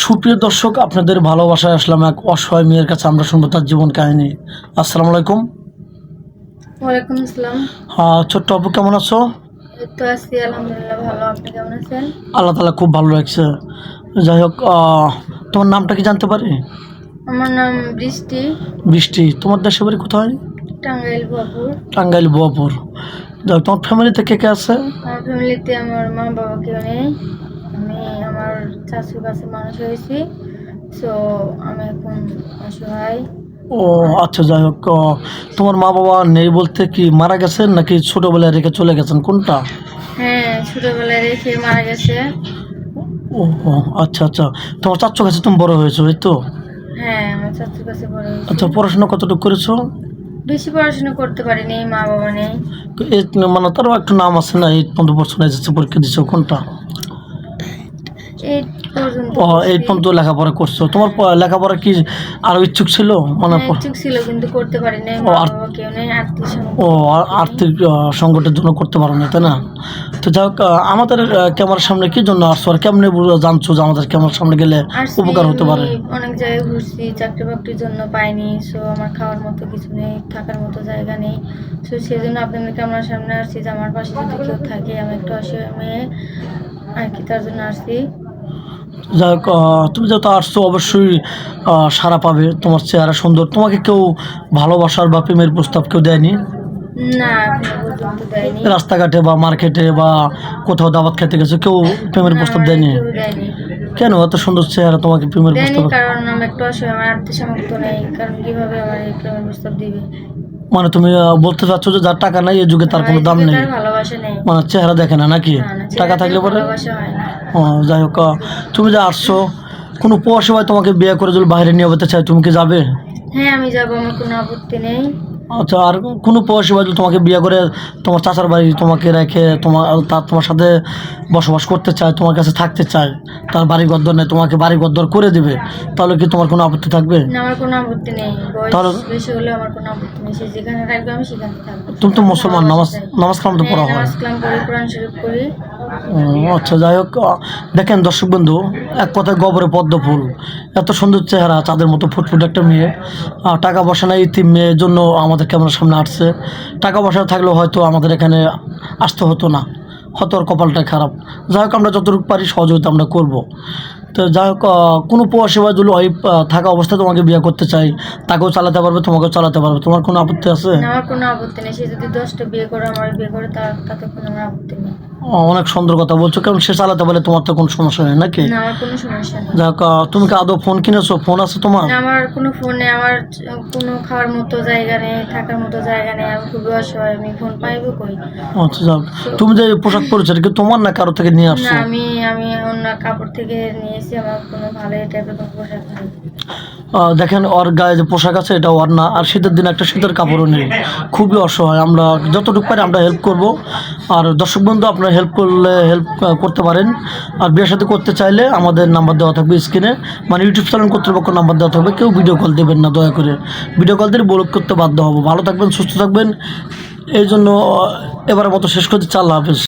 সুপ্রিয় দর্শক, আপনাদের ভালোবাসায় আসলাম এক অসহায় মেয়ের কাছে। আমরা শুনবো তার জীবন কাহিনী। আসসালামু আলাইকুম। ওয়ালাইকুম আসসালাম। ছোট্ট আপু, কেমন আছো? এই তো আছি, আলহামদুলিল্লাহ ভালো। আপনি কেমন আছেন? আল্লাহ তালা খুব ভালো লাগছে। যাই হোক, তোমার নামটা কি জানতে পারি? আমার নাম বৃষ্টি। বৃষ্টি। তোমার দেশের বাড়ি কোথায়? টাঙ্গাইল বাপুর। টাঙ্গাইল বোয়াপুর। যাই হোক, তোমার ফ্যামিলিতে কে কে আছে? আমার ফ্যামিলিতে আমার মা বাবা কেউ নেই। আমি আমার শাশুর কাছে মানুষ হয়েছি। সো আমি এখন অসহায়। ও আচ্ছা, যাই হোক, তোমার মা বাবা নেই বলতে কি মারা গেছেন নাকি ছোটবেলায় রেখে চলে গেছেন, কোনটা? হ্যাঁ, ছোটবেলায় রেখে মারা গেছে। ও ও, আচ্ছা আচ্ছা। তোমার চাচ্চু কাছে তুমি বড় হয়েছো, এই তো? হ্যাঁ, আমার শাশুর কাছে বড় হয়েছি। আচ্ছা, পড়াশোনা কতটুকু করেছো? বেশি পড়াশোনা করতে পারিনি, মা বাবা নেই। এইট, মানে তারও একটু নাম আছে না, 8 পর্যন্ত পড়ছো না, এসএসসি পরীক্ষা দিছো, কোনটা? এই পর্যন্ত ও, 8 পর্যন্ত লেখাপড়া করছো। তোমার লেখাপড়া কি আরো ইচ্ছুক ছিল? মানে ইচ্ছুক ছিল কিন্তু করতে পারিনি, ও, মা বাবা কেউ নেই, আত্মীয় ও আর্থিক সংকটের জন্য করতে পারো না, তাই না? তো যাই হোক, আমাদের ক্যামেরার সামনে কি জন্য আসছো আর কেমনে জানছো যে আমাদের ক্যামেরার সামনে গেলে উপকার হতে পারে? অনেক জায়গায় ঘুরছি, চাকরি বাকরির জন্য পাইনি। সো আমার খাওয়ার মতো কিছু নেই, থাকার মতো জায়গা নেই। সো সেই জন্য আপনাদের ক্যামেরার সামনে আসছি যে আমার পাশে যদি কেউ থাকে, আমি একটু অসহায় মেয়ে আর কি, তার জন্য আসছি। যাই হোক, তুমি যেহেতু আসছো অবশ্যই সাড়া পাবে। তোমার চেহারা সুন্দর। তোমাকে কেউ ভালোবাসার বা প্রেমের প্রস্তাব কেউ দেয়নি? না, এখনো পর্যন্ত দেয়নি। রাস্তাঘাটে বা মার্কেটে বা কোথাও দাওয়াত খেতে গেছো, কেউ প্রেমের না, প্রস্তাব আমার দেয়নি? কেউ দেয়নি। কেন এত সুন্দর চেহারা, তোমাকে প্রেমের দেয়নি প্রস্তাব? কারণ আমি একটু অসহায়, আমার আর্থিক সামর্থ্য নেই। কারণ কিভাবে আমার এই প্রেমের প্রস্তাব দিবে? মানে তুমি বলতে চাচ্ছ যে যার টাকা নাই এই যুগে তার আমার কোনো এই দাম যুগে নেই? তার ভালোবাসা নেই। মানে চেহারা দেখে না নাকি? না, না, টাকা ছেলেদের থাকলে পরে? ভালোবাসা হয় না। যাই হোক, তুমি যে আসছো, কোনো প্রবাসী ভাই তোমাকে বিয়ে করে যদি বাইরে নিয়ে যেতে চাই, তুমি কি যাবে? হ্যাঁ, আমি যাবো, আমার কোনো আপত্তি নেই। আচ্ছা, আর কোনো প্রবাসী ভাই যদি তোমাকে বিয়ে করে তোমার চাচার বাড়ি তোমাকে রেখে তোমার সাথে বসবাস করতে চায়, তোমার কাছে থাকতে চায়, তার বাড়ি ঘর নেই, তোমাকে বাড়ি ঘর করে দিবে, তাহলে কি তোমার কোনো আপত্তি থাকবে? না, আমার কোনো আপত্তি নেই। তাহলে বয়স বেশি হলে আমার কোনো আপত্তি নেই। সে যেখানে থাকবে আমি সেখানে থাকবো। তুমি তো আমার মুসলমান, ভালোবাসা চাই। নামাজ কালাম তো হ্যাঁ, পড়া হয়। নামাজ কালাম করি, কোরআন শরীফ পড়ি। আচ্ছা, যাই হোক, দেখেন দর্শক বন্ধু, এক কথায় গবরে পদ্ম ফুল। এত সুন্দর চেহারা, চাঁদের মতো ফুটফুট একটা মেয়ে। টাকা পয়সা নাই, ইতিম মেয়ের জন্য আমাদের ক্যামেরার সামনে আসছে। টাকা পয়সা থাকলেও হয়তো আমাদের এখানে আসতে হতো না, হয়তো ওর কপালটাই খারাপ। যাই হোক, আমরা যতটুকু পারি সহযোগিতা আমরা করবো। তো যাই হোক, কোনো প্রবাসী ভাই যদি ওই থাকা অবস্থায় তোমাকে বিয়ে করতে চাই, তাকেও চালাতে পারবে, তোমাকেও চালাতে পারবে, তোমার কোনো আপত্তি আছে? না, আমার কোনো আপত্তি নেই। সে যদি 10টা বিয়ে করে, আমার বিয়ে করে, তাতে কোনো আমার আপত্তি নেই। অনেক সুন্দর কথা বলছো, কারণ সে চালাতে পারলে তোমার তো কোনো সমস্যা নেই নাকি? না, আমার কোনো সমস্যা নেই। যাক, তুমি কি আদৌ ফোন কিনেছো? ফোন আছে তোমার? না, আমার কোনো ফোন নেই, আমার কোনো খাওয়ার মতো জায়গা নেই, থাকার মতো জায়গা নেই। আমি খুবই অসহায়, আমি ফোন পাইবো কই? আচ্ছা, যাক, তুমি যে পোশাক পরেছো এটা কি তোমার না কারো থেকে নিয়ে না, আসছো? আমি আমি অন্য কাপড় থেকে নিয়েছি। আমার কোনো ভালো এই টাইপের কোনো পোশাক নেই। দেখেন, ওর গায়ে যে পোশাক আছে এটা ওর না, আর শীতের দিন একটা শীতের কাপড়ও নেই। খুবই অসহায়। আমরা যতটুকু পারি আমরা হেল্প করব। আর দর্শক বন্ধু, আপনারা হেল্প করলে হেল্প করতে পারেন। আর বিয়ের সাথে করতে চাইলে আমাদের নাম্বার দেওয়া থাকবে স্ক্রিনে, মানে ইউটিউব চ্যানেল কর্তৃপক্ষ নাম্বার দেওয়া থাকবে। কেউ ভিডিও কল দেবেন না দয়া করে। ভিডিও কল দিলে ব্লক করতে বাধ্য হবো। ভালো থাকবেন, সুস্থ থাকবেন। এই জন্য এবারের মতো শেষ করতে চাই। আল্লাহ হাফেজ।